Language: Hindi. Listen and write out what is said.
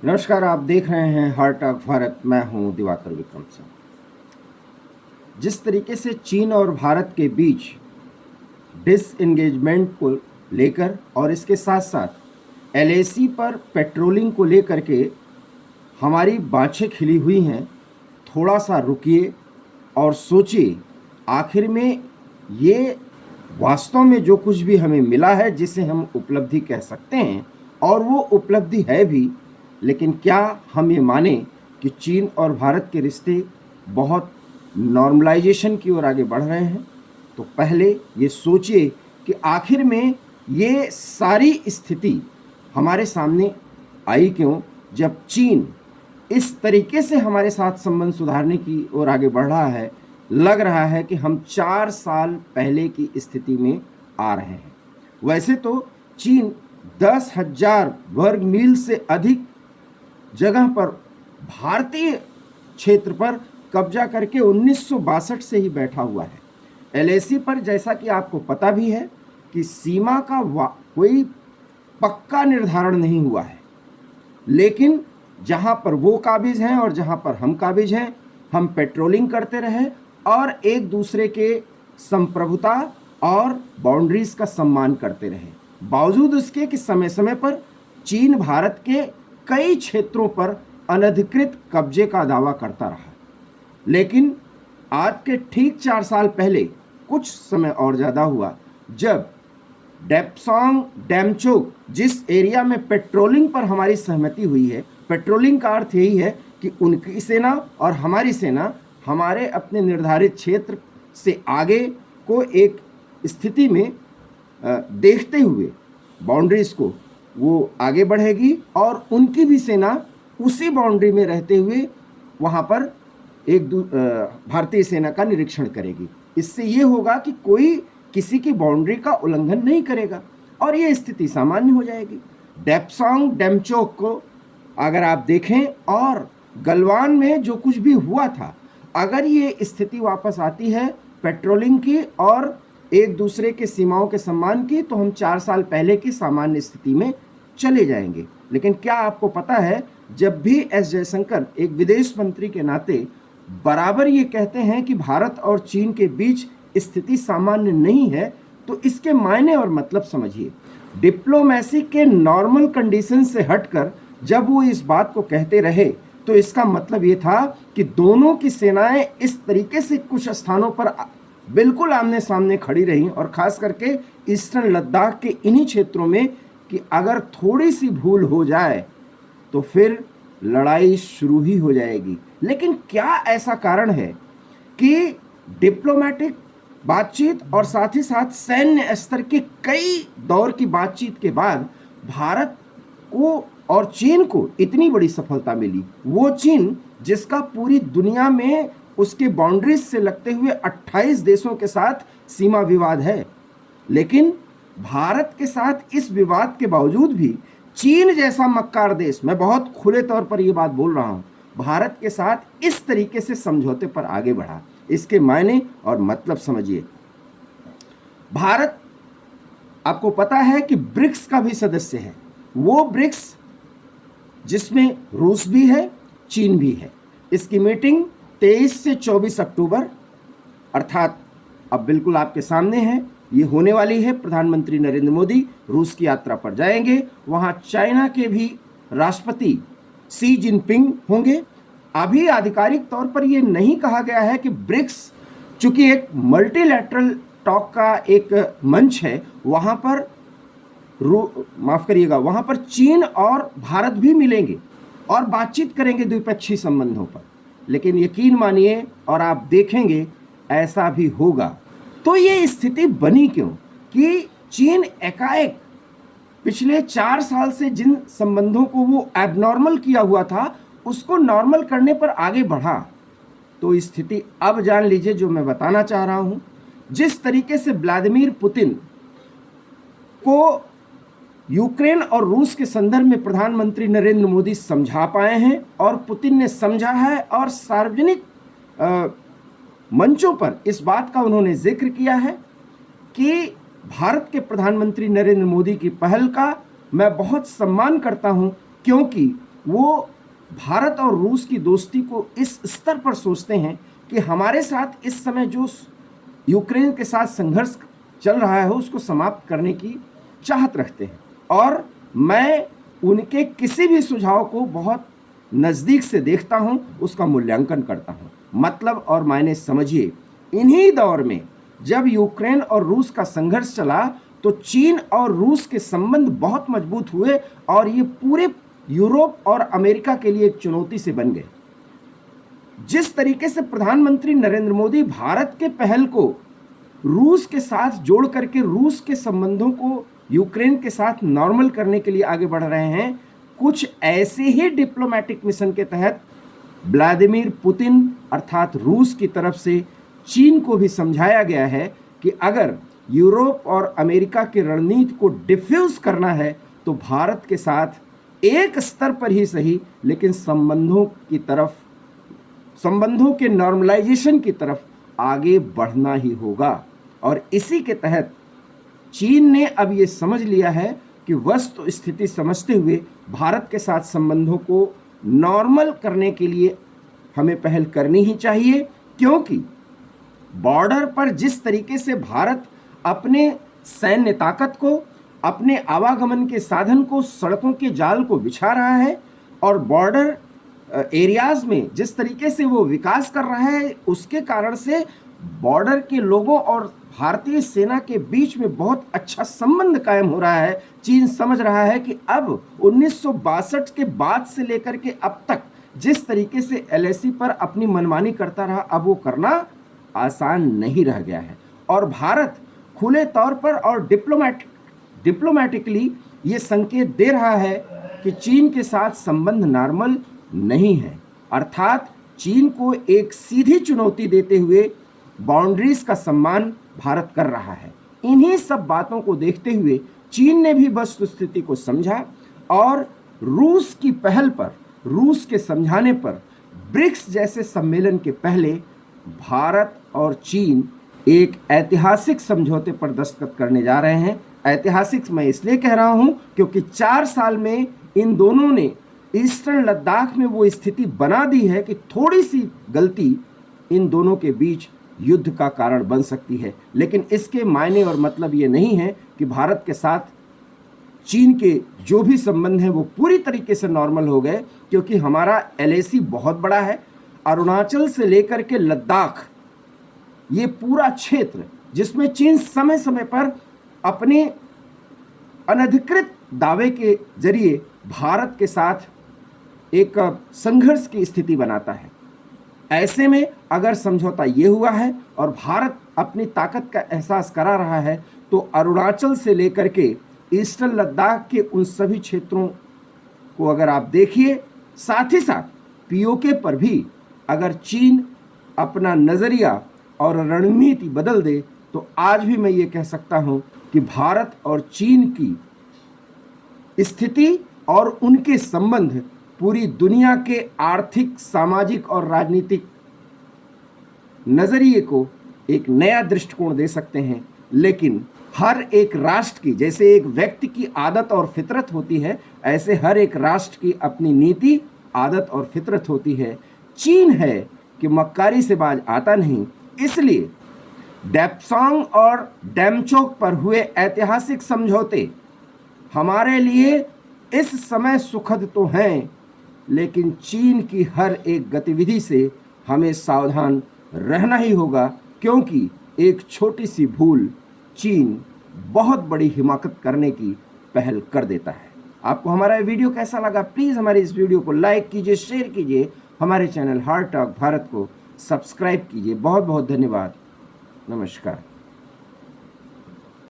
नमस्कार, आप देख रहे हैं हार्ट ऑफ भारत। मैं हूं दिवाकर विक्रम सिंह। जिस तरीके से चीन और भारत के बीच डिसएंगेजमेंट को लेकर और इसके साथ साथ एलएसी पर पेट्रोलिंग को लेकर के हमारी बाँछें खिली हुई हैं, थोड़ा सा रुकिए और सोचिए आखिर में ये वास्तव में जो कुछ भी हमें मिला है, जिसे हम उपलब्धि कह सकते हैं और वो उपलब्धि है भी, लेकिन क्या हम ये माने कि चीन और भारत के रिश्ते बहुत नॉर्मलाइजेशन की ओर आगे बढ़ रहे हैं? तो पहले ये सोचिए कि आखिर में ये सारी स्थिति हमारे सामने आई क्यों, जब चीन इस तरीके से हमारे साथ संबंध सुधारने की ओर आगे बढ़ रहा है। लग रहा है कि हम 4 साल पहले की स्थिति में आ रहे हैं। वैसे तो चीन 10,000 वर्ग मील से अधिक जगह पर भारतीय क्षेत्र पर कब्जा करके 1962 से ही बैठा हुआ है। एलएसी पर जैसा कि आपको पता भी है कि सीमा का कोई पक्का निर्धारण नहीं हुआ है, लेकिन जहां पर वो काबिज हैं और जहां पर हम काबिज हैं, हम पेट्रोलिंग करते रहे और एक दूसरे के संप्रभुता और बाउंड्रीज का सम्मान करते रहे। बावजूद उसके कि समय समय पर चीन भारत के कई क्षेत्रों पर अनधिकृत कब्जे का दावा करता रहा, लेकिन आज के ठीक 4 साल पहले, कुछ समय और ज़्यादा हुआ, जब डेप्सांग डेमचोक जिस एरिया में पेट्रोलिंग पर हमारी सहमति हुई है, पेट्रोलिंग का अर्थ यही है कि उनकी सेना और हमारी सेना हमारे अपने निर्धारित क्षेत्र से आगे को एक स्थिति में देखते हुए बाउंड्रीज को वो आगे बढ़ेगी और उनकी भी सेना उसी बाउंड्री में रहते हुए वहाँ पर एक भारतीय सेना का निरीक्षण करेगी। इससे ये होगा कि कोई किसी की बाउंड्री का उल्लंघन नहीं करेगा और ये स्थिति सामान्य हो जाएगी। डेप्सांग डेमचोक को अगर आप देखें और गलवान में जो कुछ भी हुआ था, अगर ये स्थिति वापस आती है पेट्रोलिंग की और एक दूसरे के सीमाओं के सम्मान की, तो हम 4 साल पहले की सामान्य स्थिति में चले जाएंगे। लेकिन क्या आपको पता है, जब भी एस जयशंकर एक विदेश मंत्री के नाते बराबर ये कहते हैं कि भारत और चीन के बीच स्थिति सामान्य नहीं है, तो इसके मायने और मतलब समझिए। डिप्लोमेसी के नॉर्मल कंडीशन से हटकर जब वो इस बात को कहते रहे, तो इसका मतलब ये था कि दोनों की सेनाएं इस तरीके से कुछ स्थानों पर बिल्कुल आमने सामने खड़ी रहीं, और खास करके ईस्टर्न लद्दाख के इन्हीं क्षेत्रों में, कि अगर थोड़ी सी भूल हो जाए तो फिर लड़ाई शुरू ही हो जाएगी। लेकिन क्या ऐसा कारण है कि डिप्लोमेटिक बातचीत और साथ ही साथ सैन्य स्तर के कई दौर की बातचीत के बाद भारत को और चीन को इतनी बड़ी सफलता मिली? वो चीन जिसका पूरी दुनिया में उसके बाउंड्रीज से लगते हुए 28 देशों के साथ सीमा विवाद है, लेकिन भारत के साथ इस विवाद के बावजूद भी चीन जैसा मक्कार देश, मैं बहुत खुले तौर पर यह बात बोल रहा हूं, भारत के साथ इस तरीके से समझौते पर आगे बढ़ा। इसके मायने और मतलब समझिए। भारत, आपको पता है कि ब्रिक्स का भी सदस्य है। वो ब्रिक्स जिसमें रूस भी है, चीन भी है। इसकी मीटिंग 23 से 24 अक्टूबर, अर्थात अब बिल्कुल आपके सामने है, ये होने वाली है। प्रधानमंत्री नरेंद्र मोदी रूस की यात्रा पर जाएंगे। वहां चाइना के भी राष्ट्रपति शी जिनपिंग होंगे। अभी आधिकारिक तौर पर यह नहीं कहा गया है कि ब्रिक्स, चूंकि एक मल्टीलैटरल टॉक का एक मंच है, वहां पर माफ करिएगा, वहां पर चीन और भारत भी मिलेंगे और बातचीत करेंगे द्विपक्षीय संबंधों पर। लेकिन यकीन मानिए और आप देखेंगे ऐसा भी होगा। तो ये स्थिति बनी क्यों कि चीन एकाएक पिछले 4 साल से जिन संबंधों को वो एबनॉर्मल किया हुआ था, उसको नॉर्मल करने पर आगे बढ़ा। तो स्थिति अब जान लीजिए जो मैं बताना चाह रहा हूं। जिस तरीके से व्लादिमीर पुतिन को यूक्रेन और रूस के संदर्भ में प्रधानमंत्री नरेंद्र मोदी समझा पाए हैं और पुतिन ने समझा है और सार्वजनिक मंचों पर इस बात का उन्होंने जिक्र किया है कि भारत के प्रधानमंत्री नरेंद्र मोदी की पहल का मैं बहुत सम्मान करता हूं, क्योंकि वो भारत और रूस की दोस्ती को इस स्तर पर सोचते हैं कि हमारे साथ इस समय जो यूक्रेन के साथ संघर्ष चल रहा है उसको समाप्त करने की चाहत रखते हैं। और मैं उनके किसी भी सुझाव को बहुत नज़दीक से देखता हूं, उसका मूल्यांकन करता हूं। मतलब और मायने समझिए, इन्हीं दौर में जब यूक्रेन और रूस का संघर्ष चला तो चीन और रूस के संबंध बहुत मजबूत हुए और ये पूरे यूरोप और अमेरिका के लिए एक चुनौती से बन गए। जिस तरीके से प्रधानमंत्री नरेंद्र मोदी भारत के पहल को रूस के साथ जोड़ करके रूस के संबंधों को यूक्रेन के साथ नॉर्मल करने के लिए आगे बढ़ रहे हैं, कुछ ऐसे ही डिप्लोमेटिक मिशन के तहत व्लादिमीर पुतिन अर्थात रूस की तरफ से चीन को भी समझाया गया है कि अगर यूरोप और अमेरिका की रणनीति को डिफ्यूज करना है तो भारत के साथ एक स्तर पर ही सही लेकिन संबंधों के नॉर्मलाइजेशन की तरफ आगे बढ़ना ही होगा। और इसी के तहत चीन ने अब ये समझ लिया है कि वस्तु स्थिति समझते हुए भारत के साथ संबंधों को नॉर्मल करने के लिए हमें पहल करनी ही चाहिए, क्योंकि बॉर्डर पर जिस तरीके से भारत अपने सैन्य ताकत को, अपने आवागमन के साधन को, सड़कों के जाल को बिछा रहा है और बॉर्डर एरियाज में जिस तरीके से वो विकास कर रहा है, उसके कारण से बॉर्डर के लोगों और भारतीय सेना के बीच में बहुत अच्छा संबंध कायम हो रहा है। चीन समझ रहा है कि अब 1962 के बाद से लेकर के अब तक जिस तरीके से एलएसी पर अपनी मनमानी करता रहा, अब वो करना आसान नहीं रह गया है और भारत खुले तौर पर और डिप्लोमेटिकली ये संकेत दे रहा है कि चीन के साथ संबंध नॉर्मल नहीं है। अर्थात चीन को एक सीधी चुनौती देते हुए बाउंड्रीज का सम्मान भारत कर रहा है। इन्हीं सब बातों को देखते हुए चीन ने भी वस्तुस्थिति को समझा और रूस की पहल पर, रूस के समझाने पर ब्रिक्स जैसे सम्मेलन के पहले भारत और चीन एक ऐतिहासिक समझौते पर दस्तखत करने जा रहे हैं। ऐतिहासिक मैं इसलिए कह रहा हूं क्योंकि 4 साल में इन दोनों ने ईस्टर्न लद्दाख में वो स्थिति बना दी है कि थोड़ी सी गलती इन दोनों के बीच युद्ध का कारण बन सकती है। लेकिन इसके मायने और मतलब ये नहीं है कि भारत के साथ चीन के जो भी संबंध हैं वो पूरी तरीके से नॉर्मल हो गए, क्योंकि हमारा एलएसी बहुत बड़ा है। अरुणाचल से लेकर के लद्दाख, ये पूरा क्षेत्र जिसमें चीन समय समय पर अपने अनधिकृत दावे के जरिए भारत के साथ एक संघर्ष की स्थिति बनाता है। ऐसे में अगर समझौता ये हुआ है और भारत अपनी ताकत का एहसास करा रहा है तो अरुणाचल से लेकर के ईस्टर्न लद्दाख के उन सभी क्षेत्रों को अगर आप देखिए, साथ ही साथ पीओके पर भी अगर चीन अपना नज़रिया और रणनीति बदल दे तो आज भी मैं ये कह सकता हूँ कि भारत और चीन की स्थिति और उनके संबंध पूरी दुनिया के आर्थिक, सामाजिक और राजनीतिक नज़रिए को एक नया दृष्टिकोण दे सकते हैं। लेकिन हर एक राष्ट्र की, जैसे एक व्यक्ति की आदत और फितरत होती है, ऐसे हर एक राष्ट्र की अपनी नीति, आदत और फितरत होती है। चीन है कि मक्कारी से बाज आता नहीं, इसलिए डेप्सांग और डेमचोक पर हुए ऐतिहासिक समझौते हमारे लिए इस समय सुखद तो हैं, लेकिन चीन की हर एक गतिविधि से हमें सावधान रहना ही होगा, क्योंकि एक छोटी सी भूल चीन बहुत बड़ी हिमाकत करने की पहल कर देता है। आपको हमारा वीडियो कैसा लगा? प्लीज़ हमारे इस वीडियो को लाइक कीजिए, शेयर कीजिए, हमारे चैनल हार्ट टॉक भारत को सब्सक्राइब कीजिए। बहुत बहुत धन्यवाद। नमस्कार।